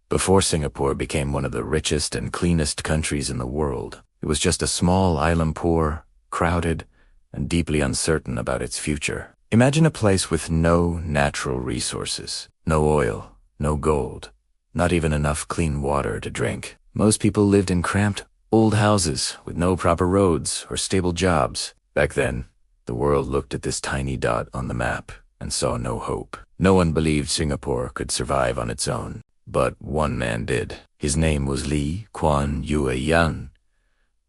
Before Singapore became one of the richest and cleanest countries in the world, it was just a small island, poor, crowded, and deeply uncertain about its future. Imagine a place with no natural resources, no oil, no gold, not even enough clean water to drink. Most people lived in cramped, old houses with no proper roads or stable jobs. Back then, the world looked at this tiny dot on the map and saw no hope. No one believed Singapore could survive on its own. But one man did. His name was Lee Kuan Yew, a young,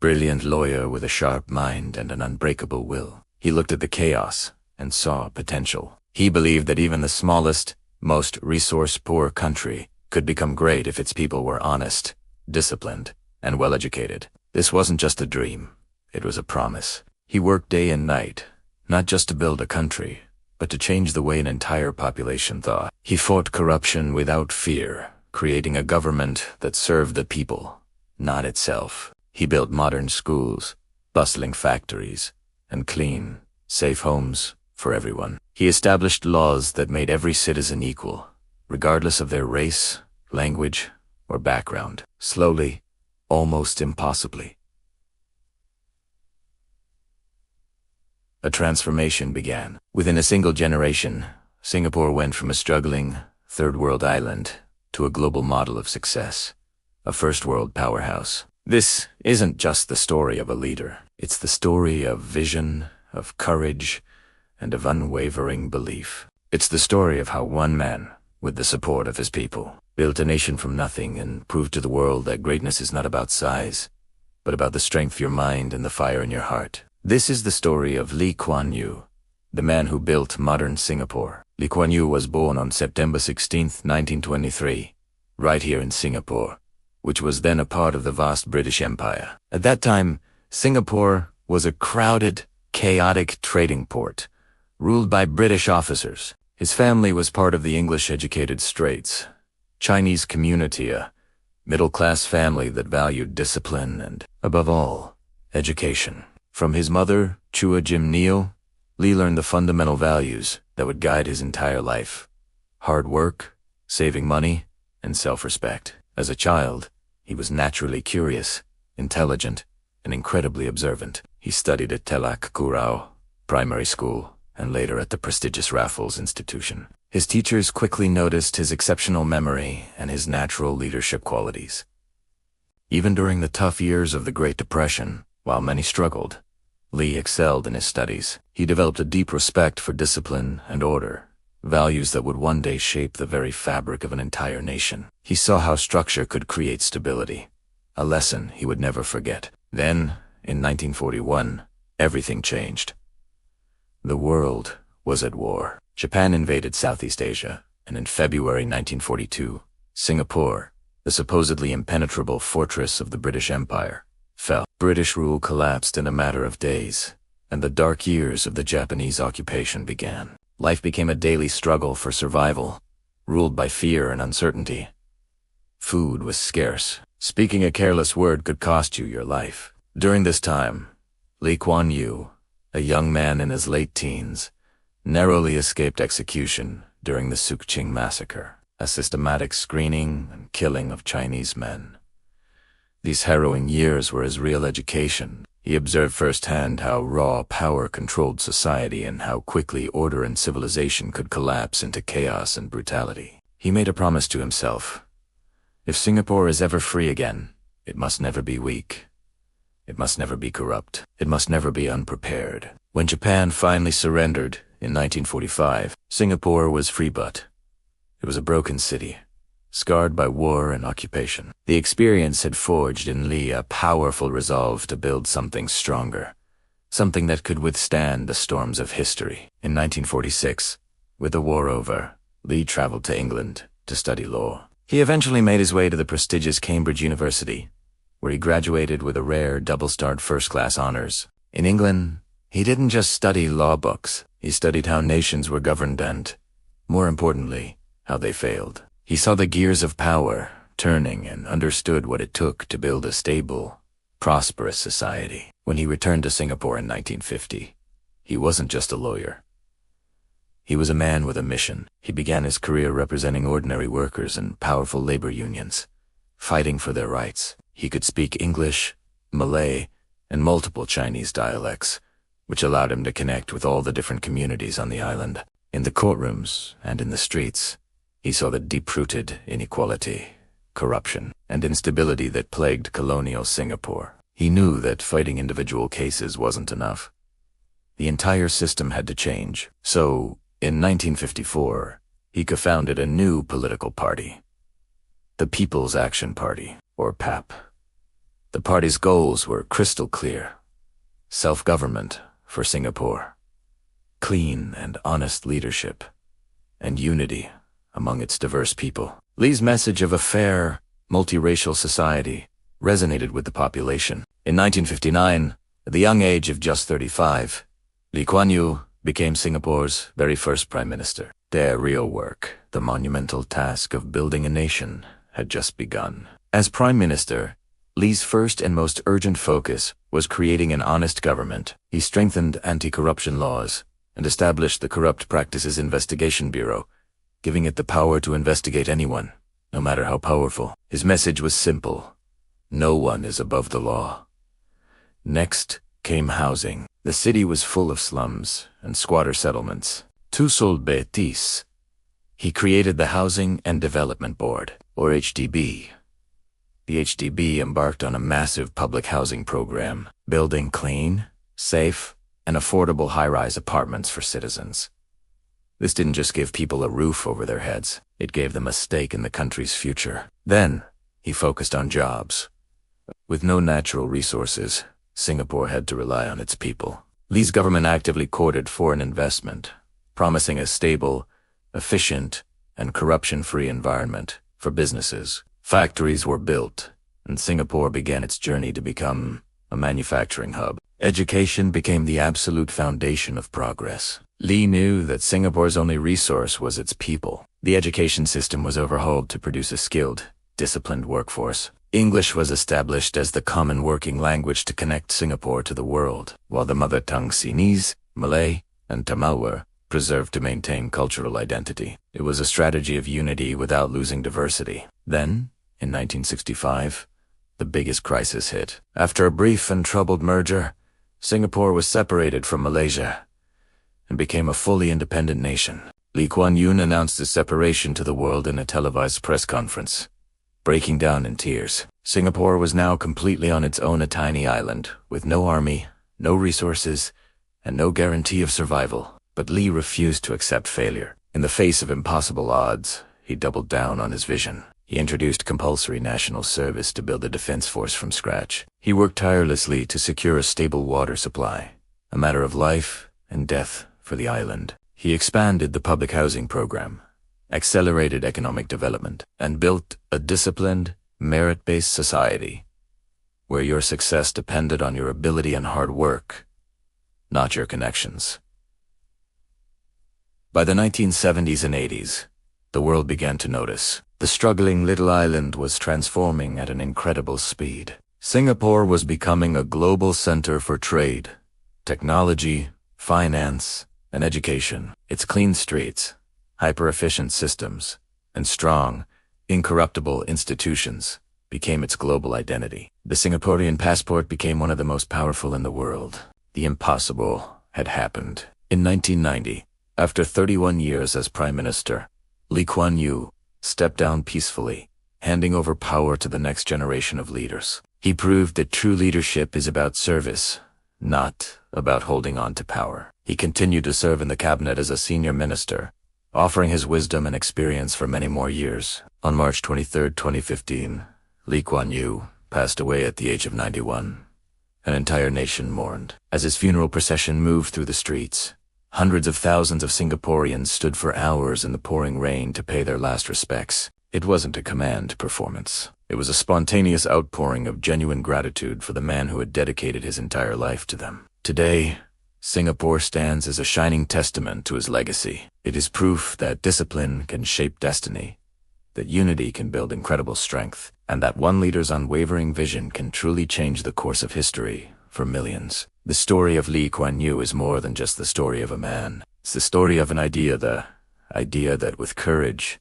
brilliant lawyer with a sharp mind and an unbreakable will. He looked at the chaos and saw potential. He believed that even the smallest, most resource-poor country could become great if its people were honest, disciplined, and well-educated. This wasn't just a dream. It was a promise. He worked day and night, not just to build a country, but to change the way an entire population thought. He fought corruption without fear, creating a government that served the people, not itself. He built modern schools, bustling factories, and clean, safe homes for everyone. He established laws that made every citizen equal, regardless of their race, language, or background. Slowly, almost impossibly, a transformation began. Within a single generation, Singapore went from a struggling, third-world island to a global model of success, a first-world powerhouse. This isn't just the story of a leader. It's the story of vision, of courage, and of unwavering belief. It's the story of how one man, with the support of his people, built a nation from nothing and proved to the world that greatness is not about size, but about the strength of your mind and the fire in your heart. This is the story of Lee Kuan Yew, the man who built modern Singapore. Lee Kuan Yew was born on September 16, 1923, right here in Singapore, which was then a part of the vast British Empire. At that time, Singapore was a crowded, chaotic trading port, ruled by British officers. His family was part of the English-educated Straits, Chinese community, a middle-class family that valued discipline and, above all, education. From his mother, Chua Jim Neo, Lee learned the fundamental values that would guide his entire life: hard work, saving money, and self-respect. As a child, he was naturally curious, intelligent, and incredibly observant. He studied at Telak Kurau Primary School and later at the prestigious Raffles Institution. His teachers quickly noticed his exceptional memory and his natural leadership qualities. Even during the tough years of the Great Depression, while many struggled, Lee excelled in his studies. He developed a deep respect for discipline and order, values that would one day shape the very fabric of an entire nation. He saw how structure could create stability, a lesson he would never forget. Then, in 1941, everything changed. The world was at war. Japan invaded Southeast Asia, and in February 1942, Singapore, the supposedly impenetrable fortress of the British Empire, fell. British rule collapsed in a matter of days, and the dark years of the Japanese occupation began. Life became a daily struggle for survival, ruled by fear and uncertainty. Food was scarce. Speaking a careless word could cost you your life. During this time, Lee Kuan Yew, a young man in his late teens, narrowly escaped execution during the Sukching massacre, a systematic screening and killing of Chinese men. These harrowing years were his real education. He observed firsthand how raw power controlled society and how quickly order and civilization could collapse into chaos and brutality. He made a promise to himself: if Singapore is ever free again, it must never be weak. It must never be corrupt. It must never be unprepared. When Japan finally surrendered in 1945, Singapore was free, but it was a broken city, scarred by war and occupation. The experience had forged in Lee a powerful resolve to build something stronger, something that could withstand the storms of history. In 1946, with the war over, Lee traveled to England to study law. He eventually made his way to the prestigious Cambridge University, where he graduated with a rare double-starred first-class honors. In England, he didn't just study law books. He studied how nations were governed and, more importantly, how they failed. He saw the gears of power turning and understood what it took to build a stable, prosperous society. When he returned to Singapore in 1950, he wasn't just a lawyer. He was a man with a mission. He began his career representing ordinary workers and powerful labor unions, fighting for their rights. He could speak English, Malay, and multiple Chinese dialects, which allowed him to connect with all the different communities on the island. In the courtrooms and in the streets, he saw the deep-rooted inequality, corruption, and instability that plagued colonial Singapore. He knew that fighting individual cases wasn't enough. The entire system had to change. So, in 1954, he co-founded a new political party, the People's Action Party, or PAP. The party's goals were crystal clear: self-government for Singapore, clean and honest leadership, and unity among its diverse people. Lee's message of a fair, multiracial society resonated with the population. In 1959, at the young age of just 35, Lee Kuan Yew became Singapore's very first prime minister. Their real work, the monumental task of building a nation, had just begun. As prime minister, Lee's first and most urgent focus was creating an honest government. He strengthened anti-corruption laws and established the Corrupt Practices Investigation Bureau, giving it the power to investigate anyone, no matter how powerful. His message was simple: no one is above the law. Next came housing. The city was full of slums and squatter settlements. Tusol Betis. He created the Housing and Development Board, or HDB. The HDB embarked on a massive public housing program, building clean, safe, and affordable high-rise apartments for citizens. This didn't just give people a roof over their heads, it gave them a stake in the country's future. Then, he focused on jobs. With no natural resources, Singapore had to rely on its people. Lee's government actively courted foreign investment, promising a stable, efficient, and corruption-free environment for businesses. Factories were built, and Singapore began its journey to become a manufacturing hub. Education became the absolute foundation of progress. Lee knew that Singapore's only resource was its people. The education system was overhauled to produce a skilled, disciplined workforce. English was established as the common working language to connect Singapore to the world, while the mother tongue Chinese, Malay, and Tamil were preserved to maintain cultural identity. It was a strategy of unity without losing diversity. Then, in 1965, the biggest crisis hit. After a brief and troubled merger, Singapore was separated from Malaysia and became a fully independent nation. Lee Kuan Yew announced the separation to the world in a televised press conference, breaking down in tears. Singapore was now completely on its own, a tiny island, with no army, no resources, and no guarantee of survival. But Lee refused to accept failure. In the face of impossible odds, he doubled down on his vision. He introduced compulsory national service to build a defense force from scratch. He worked tirelessly to secure a stable water supply, a matter of life and death for the island. He expanded the public housing program, accelerated economic development, and built a disciplined, merit-based society where your success depended on your ability and hard work, not your connections. By the 1970s and 80s, the world began to notice. The struggling little island was transforming at an incredible speed. Singapore was becoming a global center for trade, technology, finance, and education. Its clean streets, hyper-efficient systems, and strong, incorruptible institutions became its global identity. The Singaporean passport became one of the most powerful in the world. The impossible had happened. In 1990, after 31 years as Prime Minister, Lee Kuan Yew stepped down peacefully, handing over power to the next generation of leaders. He proved that true leadership is about service, not about holding on to power. He continued to serve in the cabinet as a senior minister, offering his wisdom and experience for many more years. On March 23, 2015, Lee Kuan Yew passed away at the age of 91. An entire nation mourned. As his funeral procession moved through the streets, hundreds of thousands of Singaporeans stood for hours in the pouring rain to pay their last respects. It wasn't a command performance. It was a spontaneous outpouring of genuine gratitude for the man who had dedicated his entire life to them. Today, Singapore stands as a shining testament to his legacy. It is proof that discipline can shape destiny, that unity can build incredible strength, and that one leader's unwavering vision can truly change the course of history for millions. The story of Lee Kuan Yew is more than just the story of a man. It's the story of the idea that with courage,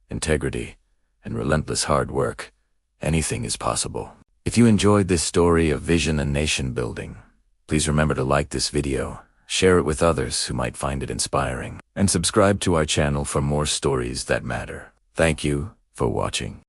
integrity, and relentless hard work, anything is possible. If you enjoyed this story of vision and nation building, please remember to like this video, share it with others who might find it inspiring, and subscribe to our channel for more stories that matter. Thank you for watching.